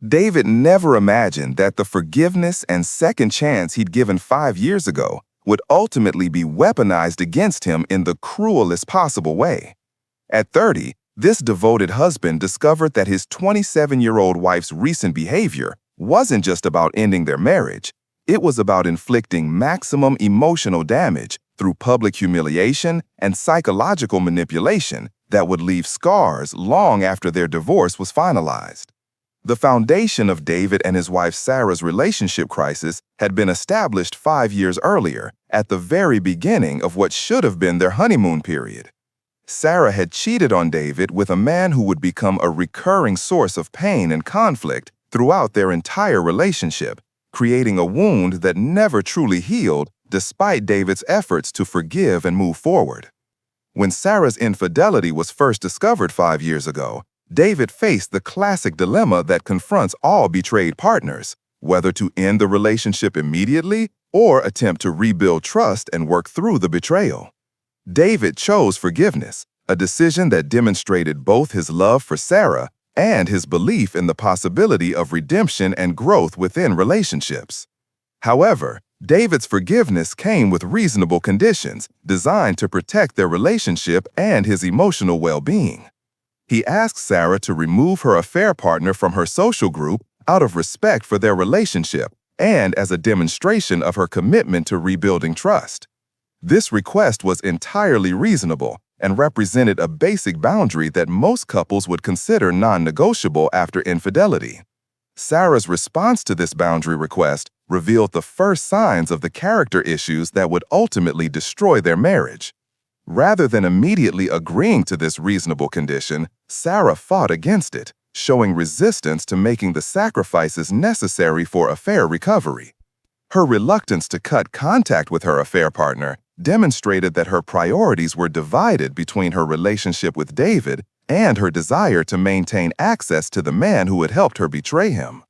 David never imagined that the forgiveness and second chance he'd given 5 years ago would ultimately be weaponized against him in the cruelest possible way. At 30, this devoted husband discovered that his 27-year-old wife's recent behavior wasn't just about ending their marriage. It was about inflicting maximum emotional damage through public humiliation and psychological manipulation that would leave scars long after their divorce was finalized. The foundation of David and his wife Sarah's relationship crisis had been established 5 years earlier, at the very beginning of what should have been their honeymoon period. Sarah had cheated on David with a man who would become a recurring source of pain and conflict throughout their entire relationship, creating a wound that never truly healed despite David's efforts to forgive and move forward. When Sarah's infidelity was first discovered 5 years ago, David faced the classic dilemma that confronts all betrayed partners, whether to end the relationship immediately or attempt to rebuild trust and work through the betrayal. David chose forgiveness, a decision that demonstrated both his love for Sarah and his belief in the possibility of redemption and growth within relationships. However, David's forgiveness came with reasonable conditions designed to protect their relationship and his emotional well-being. He asked Sarah to remove her affair partner from her social group out of respect for their relationship and as a demonstration of her commitment to rebuilding trust. This request was entirely reasonable and represented a basic boundary that most couples would consider non-negotiable after infidelity. Sarah's response to this boundary request revealed the first signs of the character issues that would ultimately destroy their marriage. Rather than immediately agreeing to this reasonable condition, Sarah fought against it, showing resistance to making the sacrifices necessary for affair recovery. Her reluctance to cut contact with her affair partner demonstrated that her priorities were divided between her relationship with David and her desire to maintain access to the man who had helped her betray him.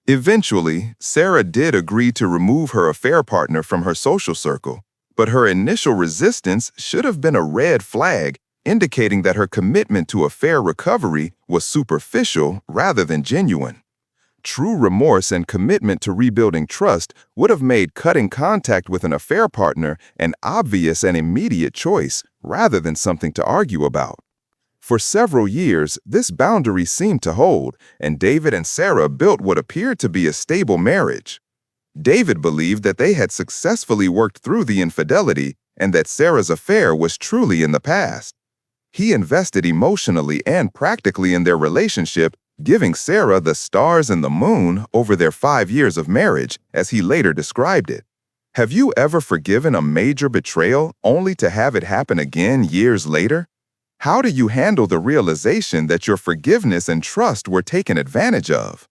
Eventually, Sarah did agree to remove her affair partner from her social circle, but her initial resistance should have been a red flag, indicating that her commitment to affair recovery was superficial rather than genuine. True remorse and commitment to rebuilding trust would have made cutting contact with an affair partner an obvious and immediate choice rather than something to argue about. For several years, this boundary seemed to hold, and David and Sarah built what appeared to be a stable marriage. David believed that they had successfully worked through the infidelity and that Sarah's affair was truly in the past. He invested emotionally and practically in their relationship, giving Sarah the stars and the moon over their 5 years of marriage, as he later described it. Have you ever forgiven a major betrayal only to have it happen again years later? How do you handle the realization that your forgiveness and trust were taken advantage of?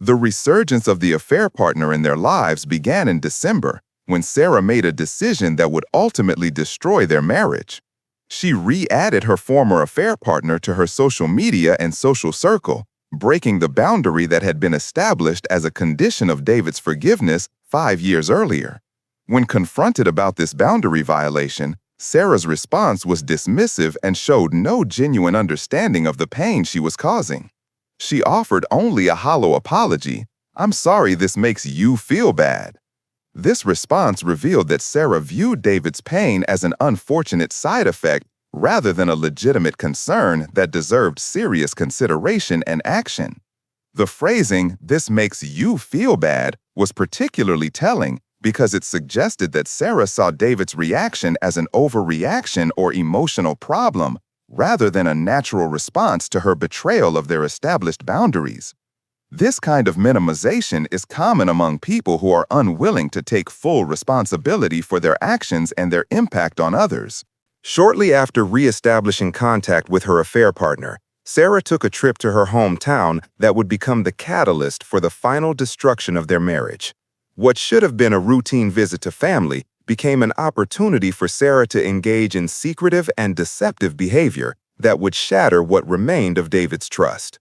The resurgence of the affair partner in their lives began in December, when Sarah made a decision that would ultimately destroy their marriage. She re-added her former affair partner to her social media and social circle, breaking the boundary that had been established as a condition of David's forgiveness 5 years earlier. When confronted about this boundary violation, Sarah's response was dismissive and showed no genuine understanding of the pain she was causing. She offered only a hollow apology. "I'm sorry this makes you feel bad." This response revealed that Sarah viewed David's pain as an unfortunate side effect rather than a legitimate concern that deserved serious consideration and action. The phrasing, "this makes you feel bad," was particularly telling because it suggested that Sarah saw David's reaction as an overreaction or emotional problem rather than a natural response to her betrayal of their established boundaries. This kind of minimization is common among people who are unwilling to take full responsibility for their actions and their impact on others. Shortly after re-establishing contact with her affair partner, Sarah took a trip to her hometown that would become the catalyst for the final destruction of their marriage. What should have been a routine visit to family became an opportunity for Sarah to engage in secretive and deceptive behavior that would shatter what remained of David's trust.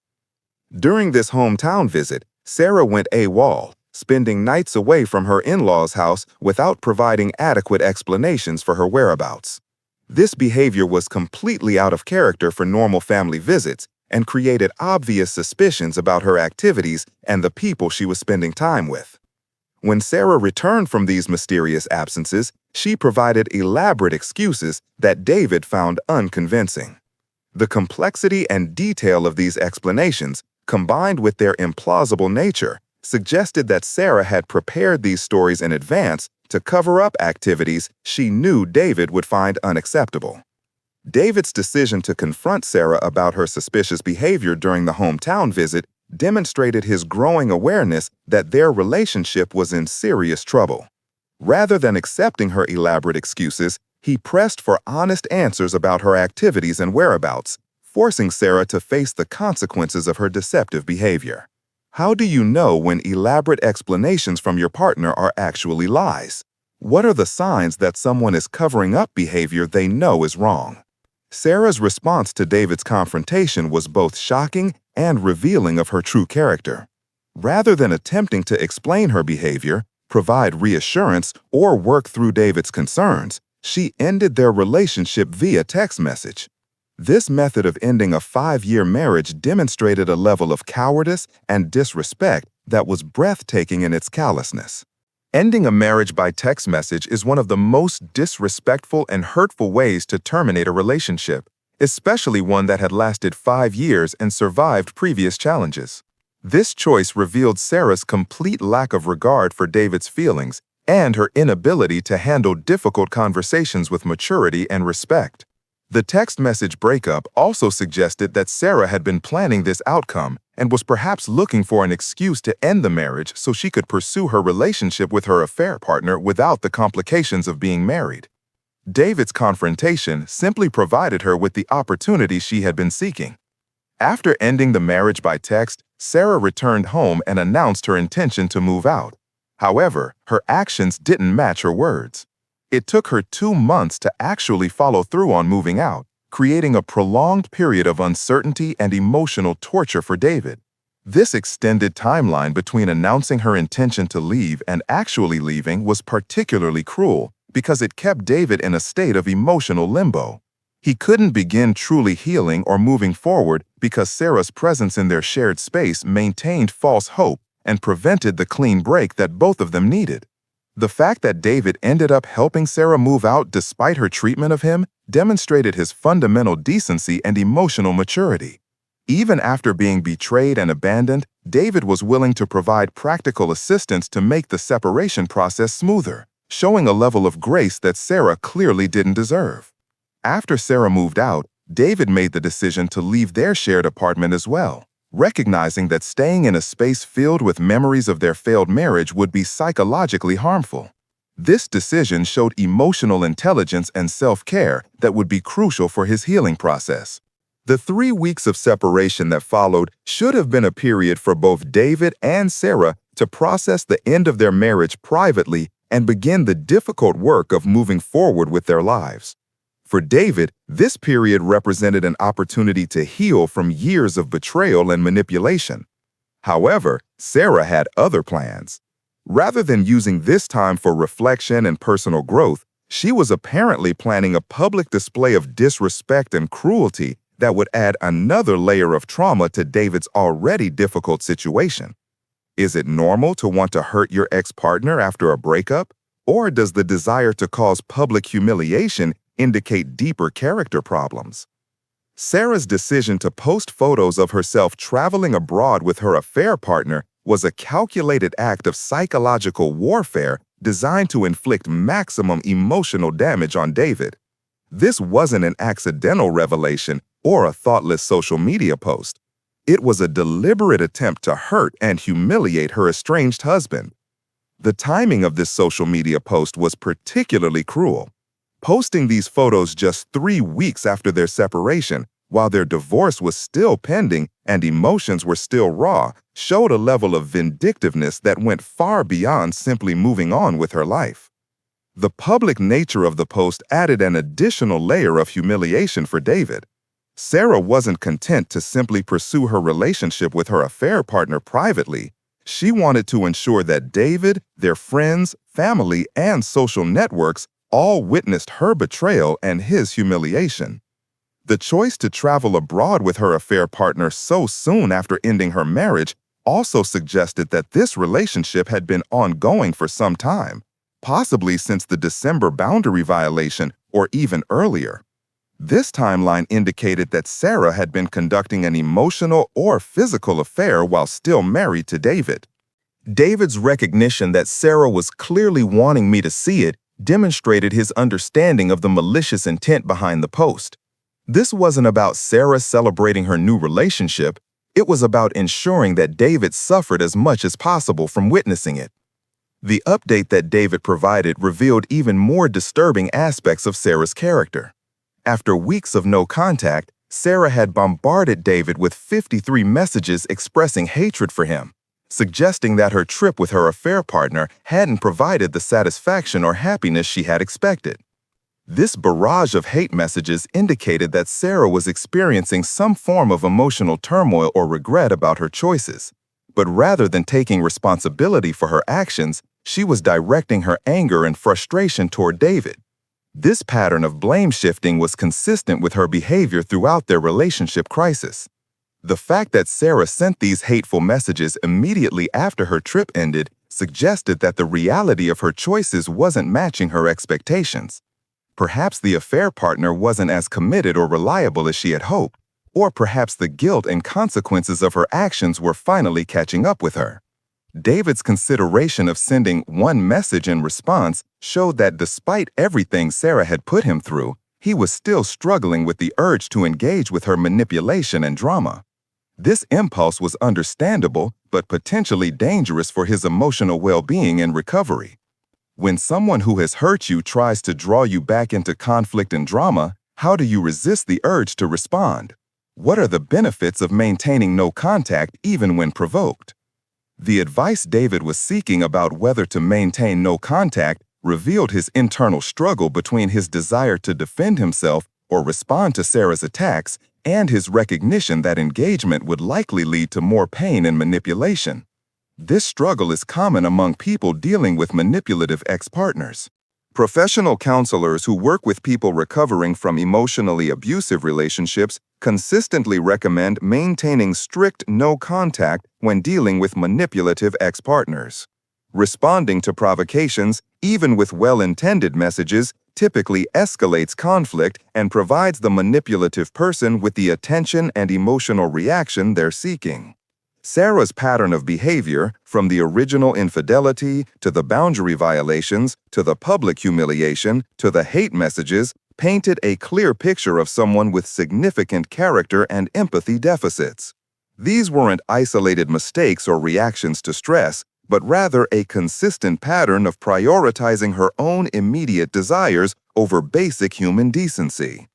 During this hometown visit, Sarah went AWOL, spending nights away from her in-laws' house without providing adequate explanations for her whereabouts. This behavior was completely out of character for normal family visits and created obvious suspicions about her activities and the people she was spending time with. When Sarah returned from these mysterious absences, she provided elaborate excuses that David found unconvincing. The complexity and detail of these explanations, combined with their implausible nature, suggested that Sarah had prepared these stories in advance to cover up activities she knew David would find unacceptable. David's decision to confront Sarah about her suspicious behavior during the hometown visit demonstrated his growing awareness that their relationship was in serious trouble. Rather than accepting her elaborate excuses, he pressed for honest answers about her activities and whereabouts, forcing Sarah to face the consequences of her deceptive behavior. How do you know when elaborate explanations from your partner are actually lies? What are the signs that someone is covering up behavior they know is wrong? Sarah's response to David's confrontation was both shocking and revealing of her true character. Rather than attempting to explain her behavior, provide reassurance, or work through David's concerns, she ended their relationship via text message. This method of ending a 5-year marriage demonstrated a level of cowardice and disrespect that was breathtaking in its callousness. Ending a marriage by text message is one of the most disrespectful and hurtful ways to terminate a relationship, especially one that had lasted 5 years and survived previous challenges. This choice revealed Sarah's complete lack of regard for David's feelings and her inability to handle difficult conversations with maturity and respect. The text message breakup also suggested that Sarah had been planning this outcome and was perhaps looking for an excuse to end the marriage so she could pursue her relationship with her affair partner without the complications of being married. David's confrontation simply provided her with the opportunity she had been seeking. After ending the marriage by text, Sarah returned home and announced her intention to move out. However, her actions didn't match her words. It took her 2 months to actually follow through on moving out, creating a prolonged period of uncertainty and emotional torture for David. This extended timeline between announcing her intention to leave and actually leaving was particularly cruel because it kept David in a state of emotional limbo. He couldn't begin truly healing or moving forward because Sarah's presence in their shared space maintained false hope and prevented the clean break that both of them needed. The fact that David ended up helping Sarah move out despite her treatment of him demonstrated his fundamental decency and emotional maturity. Even after being betrayed and abandoned, David was willing to provide practical assistance to make the separation process smoother, showing a level of grace that Sarah clearly didn't deserve. After Sarah moved out, David made the decision to leave their shared apartment as well, recognizing that staying in a space filled with memories of their failed marriage would be psychologically harmful. This decision showed emotional intelligence and self-care that would be crucial for his healing process. The 3 weeks of separation that followed should have been a period for both David and Sarah to process the end of their marriage privately and begin the difficult work of moving forward with their lives. For David, this period represented an opportunity to heal from years of betrayal and manipulation. However, Sarah had other plans. Rather than using this time for reflection and personal growth, she was apparently planning a public display of disrespect and cruelty that would add another layer of trauma to David's already difficult situation. Is it normal to want to hurt your ex-partner after a breakup? Or does the desire to cause public humiliation indicate deeper character problems? Sarah's decision to post photos of herself traveling abroad with her affair partner was a calculated act of psychological warfare designed to inflict maximum emotional damage on David. This wasn't an accidental revelation or a thoughtless social media post. It was a deliberate attempt to hurt and humiliate her estranged husband. The timing of this social media post was particularly cruel. Posting these photos just 3 weeks after their separation, while their divorce was still pending and emotions were still raw, showed a level of vindictiveness that went far beyond simply moving on with her life. The public nature of the post added an additional layer of humiliation for David. Sarah wasn't content to simply pursue her relationship with her affair partner privately. She wanted to ensure that David, their friends, family, and social networks all witnessed her betrayal and his humiliation. The choice to travel abroad with her affair partner so soon after ending her marriage also suggested that this relationship had been ongoing for some time, possibly since the December boundary violation or even earlier. This timeline indicated that Sarah had been conducting an emotional or physical affair while still married to David. David's recognition that Sarah was clearly wanting me to see it demonstrated his understanding of the malicious intent behind the post. This wasn't about Sarah celebrating her new relationship. It was about ensuring that David suffered as much as possible from witnessing it. The update that David provided revealed even more disturbing aspects of Sarah's character. After weeks of no contact, Sarah had bombarded David with 53 messages expressing hatred for him, suggesting that her trip with her affair partner hadn't provided the satisfaction or happiness she had expected. This barrage of hate messages indicated that Sarah was experiencing some form of emotional turmoil or regret about her choices. But rather than taking responsibility for her actions, she was directing her anger and frustration toward David. This pattern of blame shifting was consistent with her behavior throughout their relationship crisis. The fact that Sarah sent these hateful messages immediately after her trip ended suggested that the reality of her choices wasn't matching her expectations. Perhaps the affair partner wasn't as committed or reliable as she had hoped, or perhaps the guilt and consequences of her actions were finally catching up with her. David's consideration of sending one message in response showed that despite everything Sarah had put him through, he was still struggling with the urge to engage with her manipulation and drama. This impulse was understandable but potentially dangerous for his emotional well-being and recovery. When someone who has hurt you tries to draw you back into conflict and drama, how do you resist the urge to respond? What are the benefits of maintaining no contact even when provoked? The advice David was seeking about whether to maintain no contact revealed his internal struggle between his desire to defend himself or respond to Sarah's attacks and his recognition that engagement would likely lead to more pain and manipulation. This struggle is common among people dealing with manipulative ex-partners. Professional counselors who work with people recovering from emotionally abusive relationships consistently recommend maintaining strict no contact when dealing with manipulative ex-partners. Responding to provocations, even with well-intended messages, typically escalates conflict and provides the manipulative person with the attention and emotional reaction they're seeking. Sarah's pattern of behavior, from the original infidelity to the boundary violations to the public humiliation to the hate messages, painted a clear picture of someone with significant character and empathy deficits. These weren't isolated mistakes or reactions to stress, but rather a consistent pattern of prioritizing her own immediate desires over basic human decency.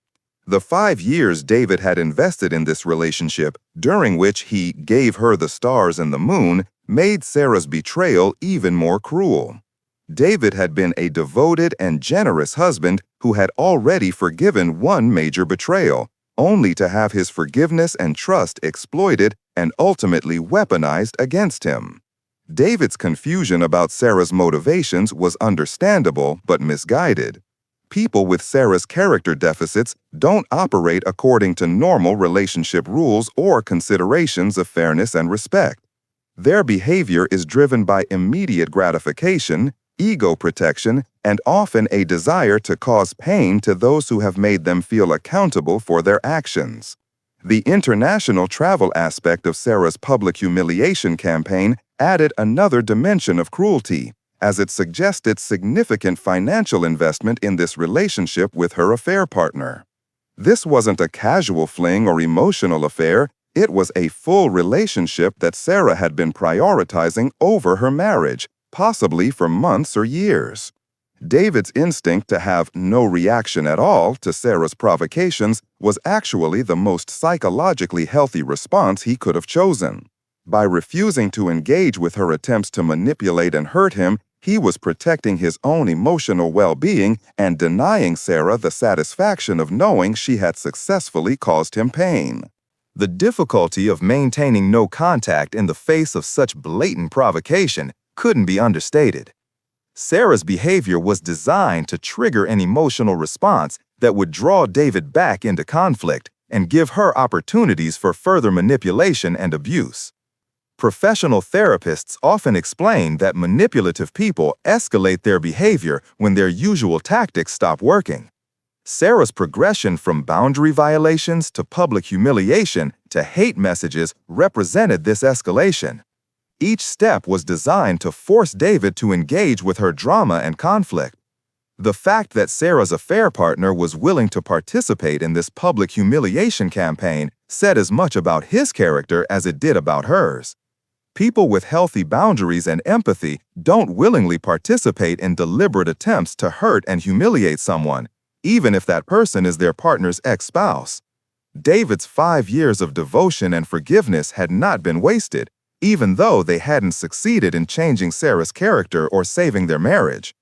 The 5 years David had invested in this relationship, during which he gave her the stars and the moon, made Sarah's betrayal even more cruel. David had been a devoted and generous husband who had already forgiven one major betrayal, only to have his forgiveness and trust exploited and ultimately weaponized against him. David's confusion about Sarah's motivations was understandable but misguided. People with Sarah's character deficits don't operate according to normal relationship rules or considerations of fairness and respect. Their behavior is driven by immediate gratification, ego protection, and often a desire to cause pain to those who have made them feel accountable for their actions. The international travel aspect of Sarah's public humiliation campaign added another dimension of cruelty, as it suggested significant financial investment in this relationship with her affair partner. This wasn't a casual fling or emotional affair, it was a full relationship that Sarah had been prioritizing over her marriage, possibly for months or years. David's instinct to have no reaction at all to Sarah's provocations was actually the most psychologically healthy response he could have chosen. By refusing to engage with her attempts to manipulate and hurt him, he was protecting his own emotional well-being and denying Sarah the satisfaction of knowing she had successfully caused him pain. The difficulty of maintaining no contact in the face of such blatant provocation couldn't be understated. Sarah's behavior was designed to trigger an emotional response that would draw David back into conflict and give her opportunities for further manipulation and abuse. Professional therapists often explain that manipulative people escalate their behavior when their usual tactics stop working. Sarah's progression from boundary violations to public humiliation to hate messages represented this escalation. Each step was designed to force David to engage with her drama and conflict. The fact that Sarah's affair partner was willing to participate in this public humiliation campaign said as much about his character as it did about hers. People with healthy boundaries and empathy don't willingly participate in deliberate attempts to hurt and humiliate someone, even if that person is their partner's ex-spouse. David's 5 years of devotion and forgiveness had not been wasted, even though they hadn't succeeded in changing Sarah's character or saving their marriage.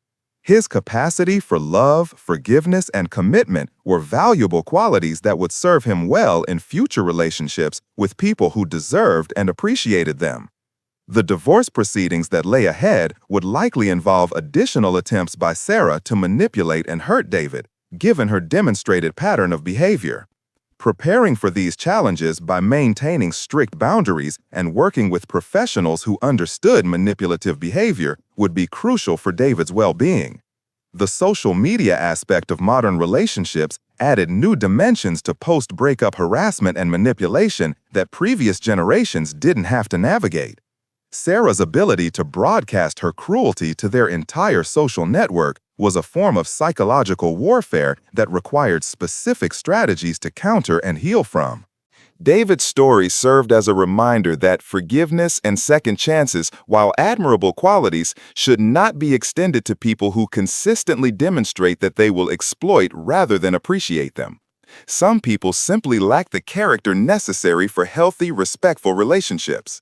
His capacity for love, forgiveness, and commitment were valuable qualities that would serve him well in future relationships with people who deserved and appreciated them. The divorce proceedings that lay ahead would likely involve additional attempts by Sarah to manipulate and hurt David, given her demonstrated pattern of behavior. Preparing for these challenges by maintaining strict boundaries and working with professionals who understood manipulative behavior would be crucial for David's well-being. The social media aspect of modern relationships added new dimensions to post-breakup harassment and manipulation that previous generations didn't have to navigate. Sarah's ability to broadcast her cruelty to their entire social network was a form of psychological warfare that required specific strategies to counter and heal from. David's story served as a reminder that forgiveness and second chances, while admirable qualities, should not be extended to people who consistently demonstrate that they will exploit rather than appreciate them. Some people simply lack the character necessary for healthy, respectful relationships.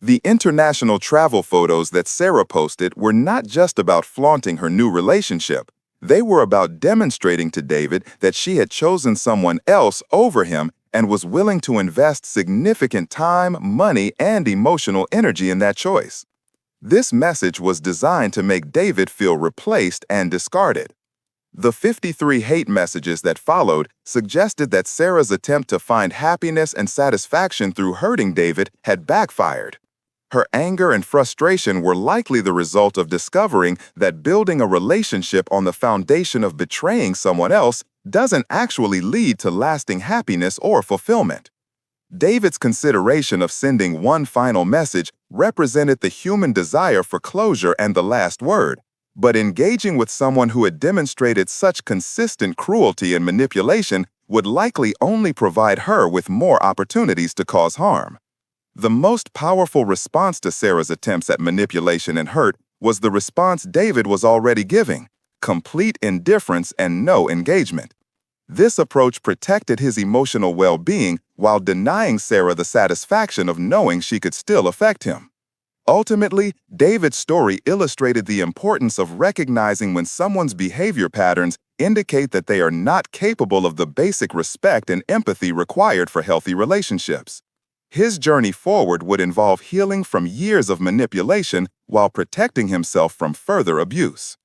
The international travel photos that Sarah posted were not just about flaunting her new relationship. They were about demonstrating to David that she had chosen someone else over him and was willing to invest significant time, money, and emotional energy in that choice. This message was designed to make David feel replaced and discarded. The 53 hate messages that followed suggested that Sarah's attempt to find happiness and satisfaction through hurting David had backfired. Her anger and frustration were likely the result of discovering that building a relationship on the foundation of betraying someone else doesn't actually lead to lasting happiness or fulfillment. David's consideration of sending one final message represented the human desire for closure and the last word, but engaging with someone who had demonstrated such consistent cruelty and manipulation would likely only provide her with more opportunities to cause harm. The most powerful response to Sarah's attempts at manipulation and hurt was the response David was already giving: complete indifference and no engagement. This approach protected his emotional well-being while denying Sarah the satisfaction of knowing she could still affect him. Ultimately, David's story illustrated the importance of recognizing when someone's behavior patterns indicate that they are not capable of the basic respect and empathy required for healthy relationships. His journey forward would involve healing from years of manipulation while protecting himself from further abuse.